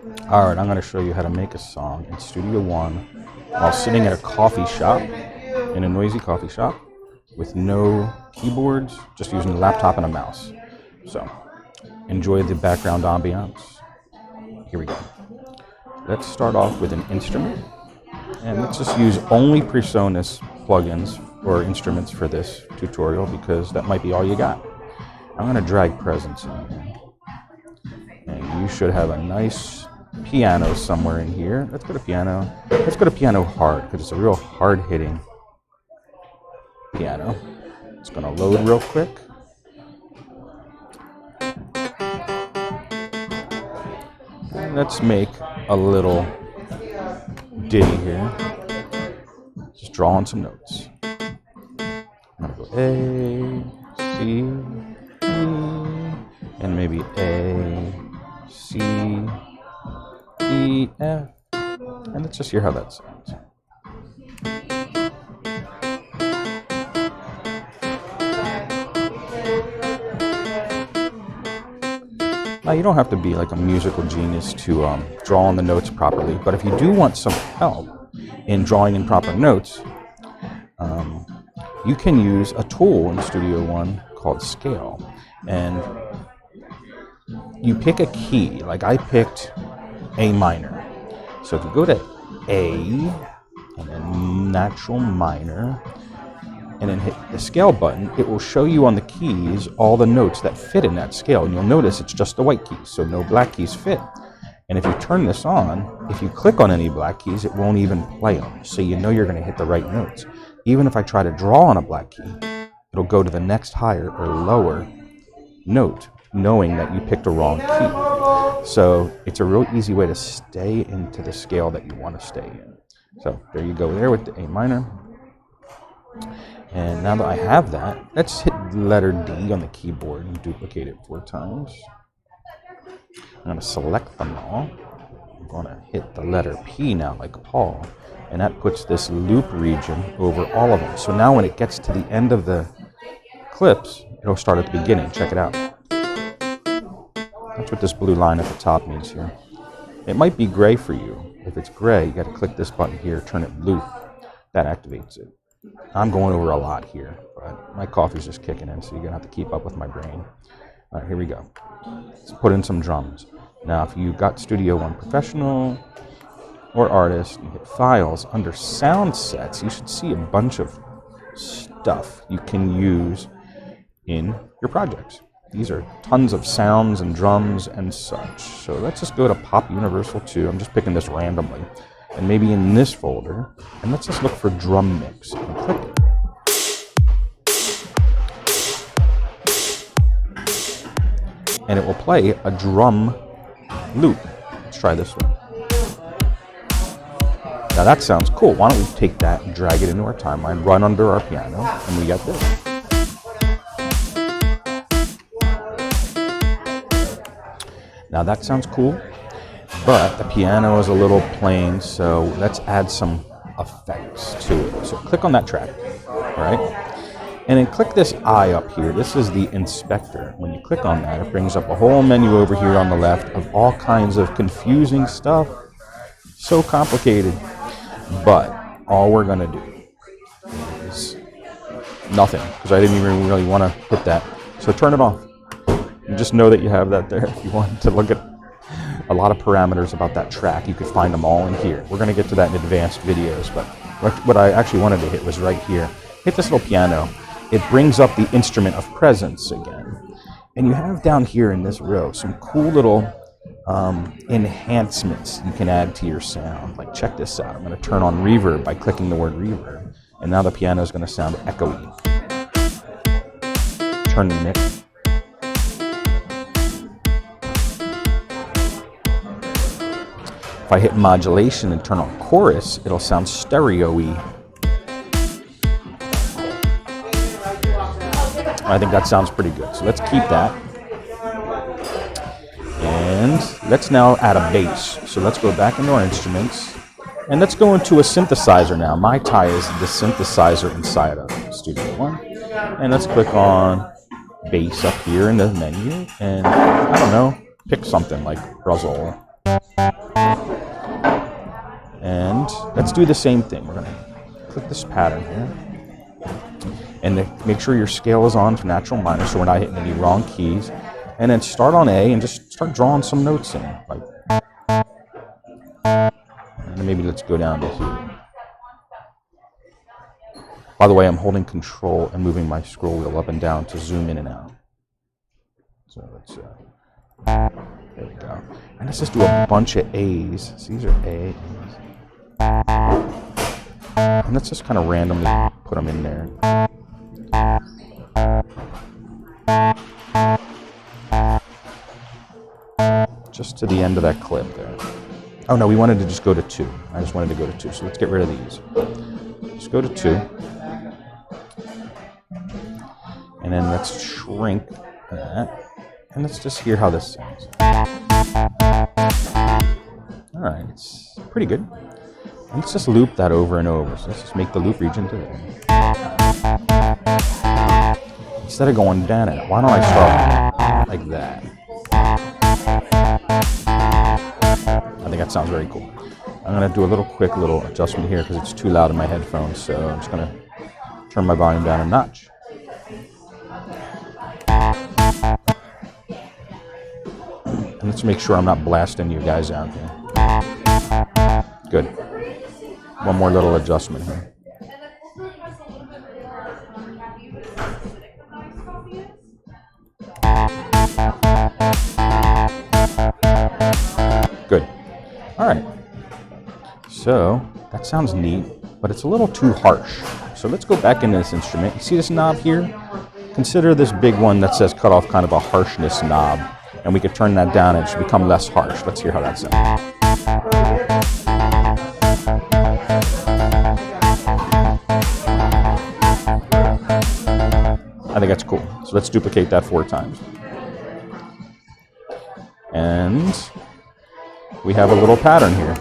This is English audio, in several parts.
Alright, I'm going to show you how to make a song in Studio One while sitting at a coffee shop, in a noisy coffee shop, with no keyboards, just using a laptop and a mouse. So, enjoy the background ambiance. Here we go. Let's start off with an instrument, and let's just use only PreSonus plugins or instruments for this tutorial because that might be all you got. I'm going to drag presence in here, and you should have a nice piano somewhere in here. Let's go to piano. Let's go to piano hard because it's a real hard-hitting piano. It's going to load real quick. And let's make a little ditty here. Just draw on some notes. I'm going to go A, C, E, and maybe A, C, E, F, and let's just hear how that sounds. Now, you don't have to be like a musical genius to draw on the notes properly, but if you do want some help in drawing in proper notes, you can use a tool in Studio One called Scale, and you pick a key. Like I picked A minor. So if you go to A, and then natural minor, and then hit the scale button, it will show you on the keys all the notes that fit in that scale. And you'll notice it's just the white keys, so no black keys fit. And if you turn this on, if you click on any black keys, it won't even play them. So you know you're going to hit the right notes. Even if I try to draw on a black key, it'll go to the next higher or lower note, knowing that you picked a wrong key. So it's a real easy way to stay into the scale that you want to stay in. So there you go there with the A minor. And now that I have that, let's hit letter D on the keyboard and duplicate it 4 times. I'm going to select them all. I'm going to hit the letter P now, like Paul. And that puts this loop region over all of them. So now when it gets to the end of the clips, it'll start at the beginning. Check it out. That's what this blue line at the top means here. It might be gray for you. If it's gray, you got to click this button here, turn it blue. That activates it. I'm going over a lot here, but my coffee's just kicking in, so you're going to have to keep up with my brain. All right, here we go. Let's put in some drums. Now, if you've got Studio One Professional or Artist, you hit Files. Under Sound Sets, you should see a bunch of stuff you can use in your projects. These are tons of sounds and drums and such. So let's just go to Pop Universal 2. I'm just picking this randomly. And maybe in this folder. And let's just look for Drum Mix and click it. And it will play a drum loop. Let's try this one. Now that sounds cool. Why don't we take that and drag it into our timeline, run under our piano, and we got this. Now that sounds cool, but the piano is a little plain, so let's add some effects to it. So click on that track, all right? And then click this eye up here. This is the inspector. When you click on that, it brings up a whole menu over here on the left of all kinds of confusing stuff. So complicated. But all we're going to do is nothing, because I didn't even really want to hit that. So turn it off. And just know that you have that there. If you want to look at a lot of parameters about that track, you could find them all in here. We're going to get to that in advanced videos, but what I actually wanted to hit was right here. Hit this little piano. It brings up the instrument of presence again. And you have down here in this row some cool little enhancements you can add to your sound. Like check this out. I'm going to turn on reverb by clicking the word reverb. And now the piano is going to sound echoey. Turn the mix. If I hit modulation and turn on chorus, it'll sound stereo-y. I think that sounds pretty good. So let's keep that. And let's now add a bass. So let's go back into our instruments. And let's go into a synthesizer now. My tie is the synthesizer inside of Studio One. And let's click on bass up here in the menu. And I don't know, pick something like Ruzzle. let's do the same thing. We're gonna click this pattern here. And make sure your scale is on for natural minor so we're not hitting any wrong keys. And then start on A and just start drawing some notes in. Like, and maybe let's go down to here. By the way, I'm holding control and moving my scroll wheel up and down to zoom in and out. So let's, there we go. And let's just do a bunch of A's. So these are A's. And let's just kind of randomly put them in there. Just to the end of that clip there. Oh no, we wanted to just go to 2. I just wanted to go to 2. So let's get rid of these. Just go to 2. And then let's shrink that. And let's just hear how this sounds. All right, it's pretty good. And let's just loop that over and over. So let's just make the loop region to there. Instead of going down it, why don't I start like that? I think that sounds very cool. I'm gonna do a quick little adjustment here because it's too loud in my headphones. So I'm just gonna turn my volume down a notch. And let's make sure I'm not blasting you guys out here. Good. One more little adjustment here. Good. All right. So that sounds neat, but it's a little too harsh. So let's go back into this instrument. You see this knob here? Consider this big one that says cut off kind of a harshness knob. And we could turn that down and it should become less harsh. Let's hear how that sounds. I think that's cool. So let's duplicate that 4 times. And we have a little pattern here.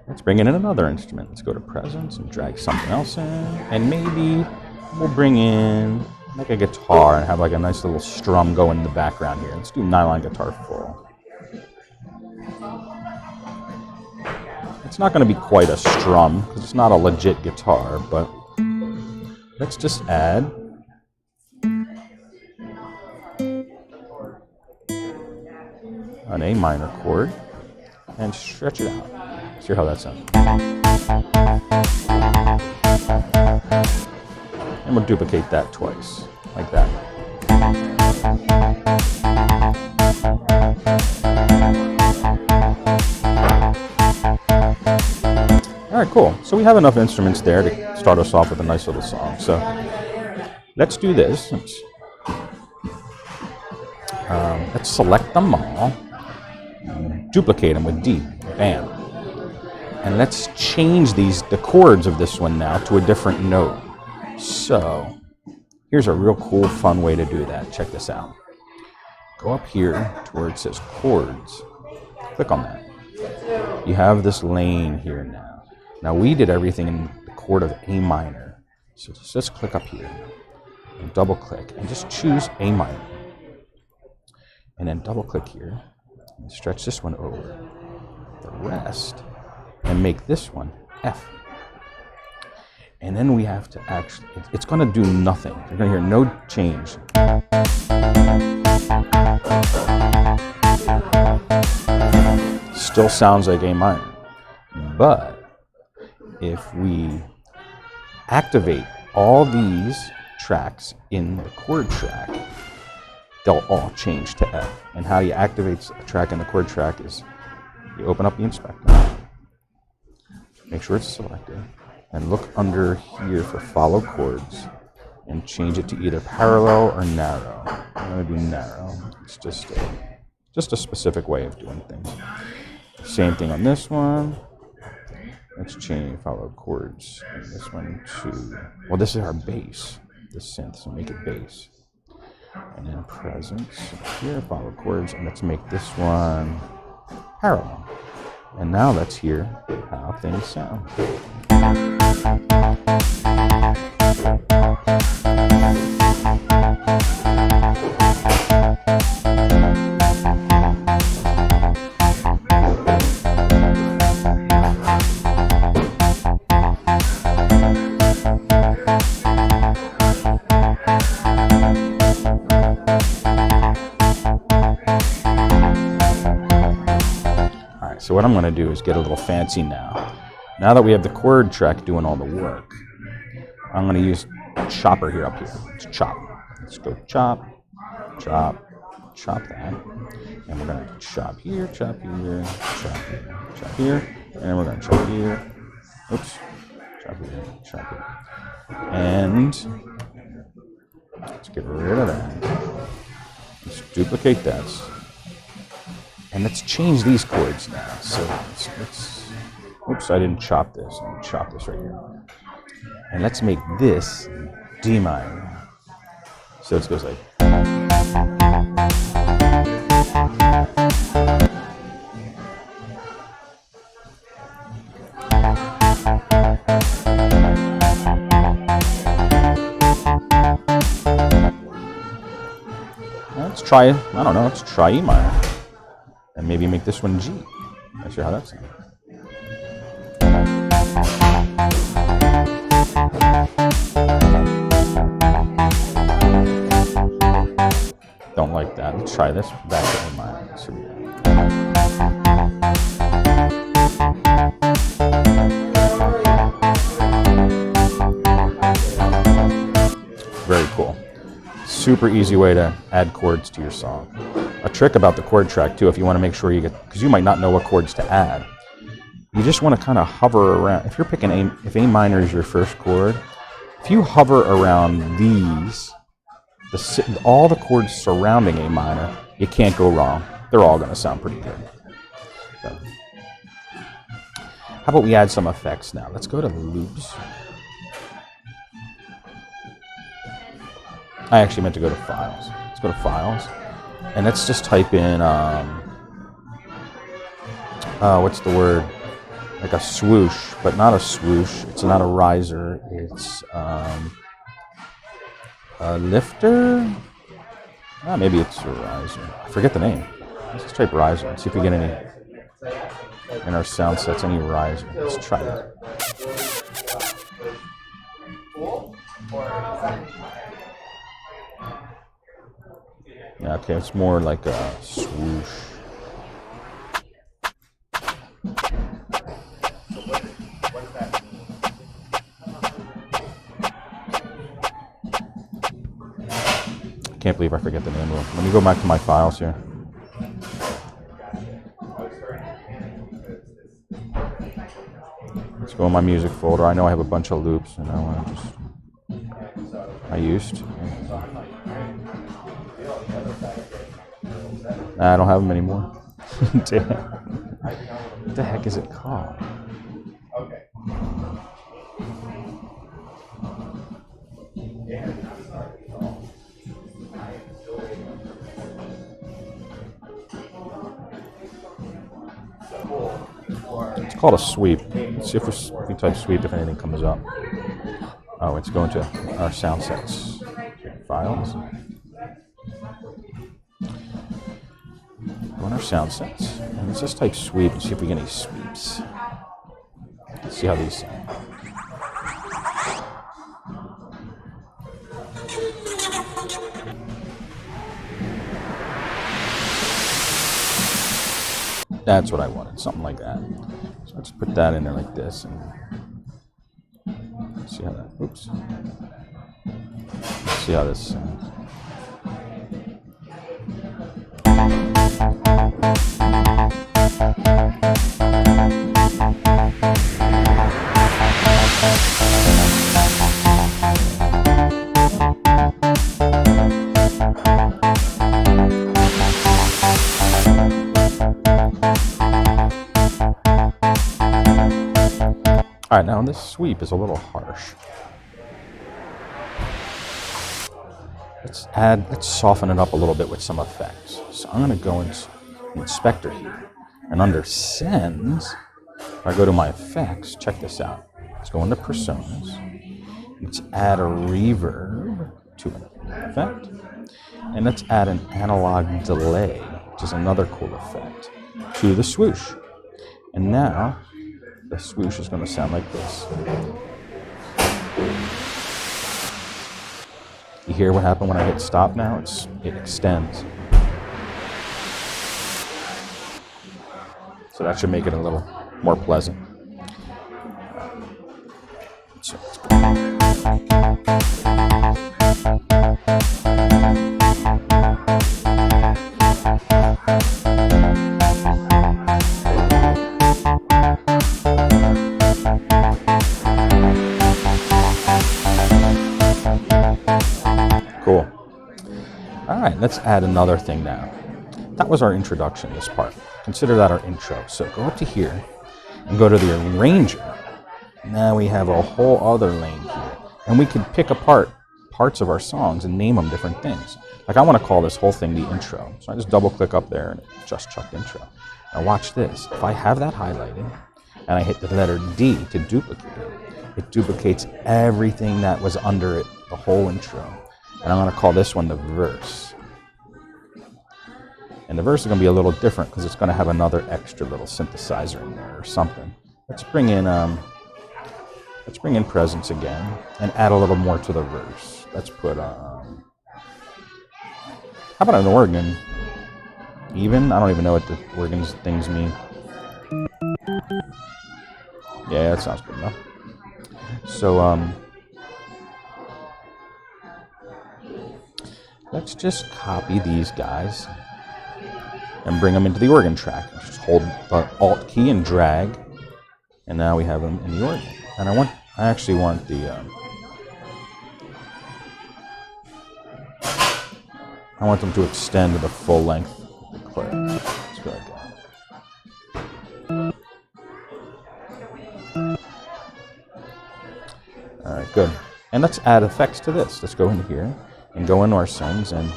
Let's bring in another instrument. Let's go to presence and drag something else in. And maybe we'll bring in like a guitar and have like a nice little strum go in the background here. Let's do nylon guitar full. It's not going to be quite a strum because it's not a legit guitar, but let's just add an A minor chord and stretch it out. Let's hear how that sounds. And we'll duplicate that twice, like that. All right, cool. So we have enough instruments there to start us off with a nice little song. So let's do this. Let's select them all, duplicate them with D, bam. And let's change the chords of this one now to a different note. So here's a real cool, fun way to do that. Check this out. Go up here to where it says chords. Click on that. You have this lane here now. Now we did everything in the chord of A minor. So just click up here and double click and just choose A minor. And then double click here and stretch this one over the rest and make this one F. And then we have to actually, it's going to do nothing. You're going to hear no change. Still sounds like A minor. But if we activate all these tracks in the chord track, they'll all change to F. And how you activate a track in the chord track is you open up the inspector, make sure it's selected, and look under here for follow chords and change it to either parallel or narrow. I'm going to do narrow. It's just a specific way of doing things. Same thing on this one. Let's change follow chords. And this one to, well, this is our bass, the synth, so make it bass. And then presence here, follow chords, and let's make this one parallel. And now let's hear how things sound. So what I'm going to do is get a little fancy now. Now that we have the chord track doing all the work, I'm going to use chopper here up here. Let's chop. Let's go chop, chop, chop that. And we're going to chop here, chop here, chop here, chop here. And we're going to chop here. Oops. Chop here, chop here. And let's get rid of that. Let's duplicate this. And let's change these chords now. So let's oops, I didn't chop this. I'm going to chop this right here. And let's make this D minor. So it goes like. Let's try, I don't know, let's try E minor. And maybe make this one G. Not sure how that sounds. Don't like that. Let's try this back to A minor. So very cool. Super easy way to add chords to your song. A trick about the chord track too, if you want to make sure you get, because you might not know what chords to add. You just want to kind of hover around. If you're picking A, if A minor is your first chord, if you hover around these, all the chords surrounding A minor, you can't go wrong. They're all going to sound pretty good. So, how about we add some effects now? Let's go to loops. I actually meant to go to files. Let's go to files. And let's just type in, what's the word? Like a swoosh, but not a swoosh. It's not a riser. It's a lifter? Maybe it's a riser. I forget the name. Let's just type riser and see if we get any in our sound sets, any riser. Let's try that. Yeah, okay, it's more like a swoosh. Can't believe I forget the name of them. Let me go back to my files here. Let's go in my music folder. I know I have a bunch of loops, and I used. I don't have them anymore. Damn. What the heck is it called? It's called a sweep. Let's see if we type sweep, if anything comes up. Oh, it's going to our sound sets. Files. Go in our sound sets. And let's just type sweep and see if we get any sweeps. Let's see how these sound. That's what I wanted, something like that. So let's put that in there like this, and let's see how that. Oops. Let's see how this sounds. All right, now this sweep is a little harsh. Let's soften it up a little bit with some effects. So I'm going to go into the inspector here, and under sends, if I go to my effects, check this out. Let's go into personas. Let's add a reverb to an effect, and let's add an analog delay, which is another cool effect, to the swoosh. And now the swoosh is going to sound like this. You hear what happened when I hit stop now? It extends. So So that should make it a little more pleasant. So cool. All right, let's add another thing now. That was our introduction, this part. Consider that our intro. So go up to here and go to the arranger. Now we have a whole other lane here. And we can pick apart parts of our songs and name them different things. Like I want to call this whole thing the intro. So I just double click up there and just chuck intro. Now watch this. If I have that highlighted and I hit the letter D to duplicate it, it duplicates everything that was under it, the whole intro. And I'm going to call this one the verse. And the verse is going to be a little different because it's going to have another extra little synthesizer in there or something. Let's bring in presence again and add a little more to the verse. Let's put how about an organ? Even? I don't even know what the organs things mean. Yeah, that sounds good enough. So let's just copy these guys and bring them into the organ track. Just hold the Alt key and drag, and now we have them in the organ. And I actually want the I want them to extend to the full length of the clip. Let's go like that. All right, good. And let's add effects to this. Let's go into here and go into our songs and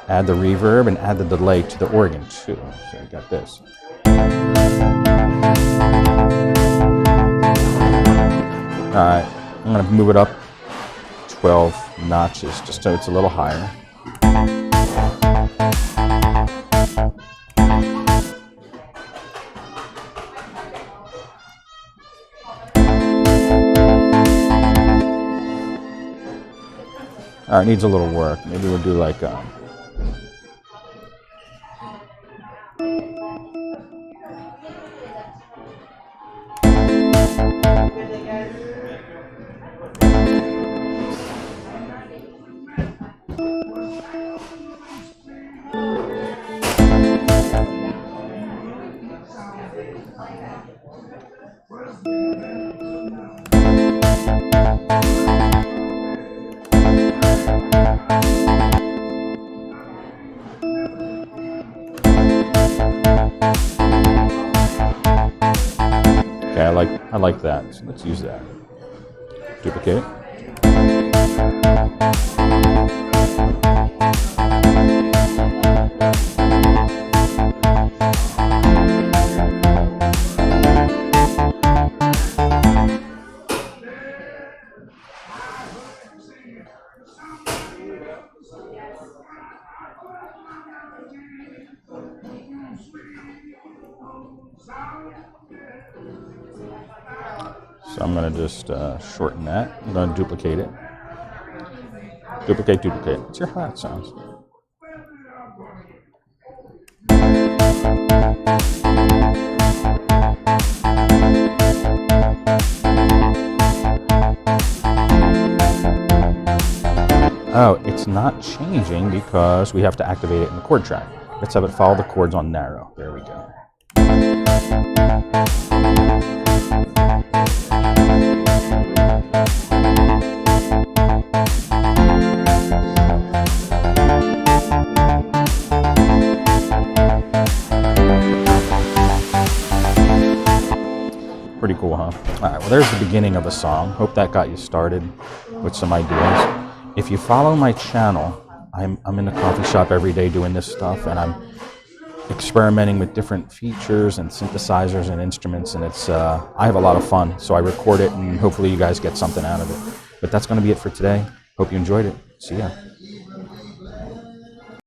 add the reverb and add the delay to the organ too. So we got this. All right, I'm going to move it up 12 notches just so it's a little higher. All right, needs a little work. Maybe we'll do like okay, I like that. So let's use that. Duplicate it. So I'm going to just shorten that. I'm going to duplicate it. Duplicate. Let's hear how that sounds. Oh, it's not changing because we have to activate it in the chord track. Let's have it follow the chords on narrow. There we go. Pretty cool, huh? All right, well, there's the beginning of a song. Hope that got you started with some ideas. If you follow my channel, I'm in the coffee shop every day doing this stuff, and I'm experimenting with different features and synthesizers and instruments, and it's I have a lot of fun. So I record it, and hopefully you guys get something out of it. But that's going to be it for today. Hope you enjoyed it. See ya.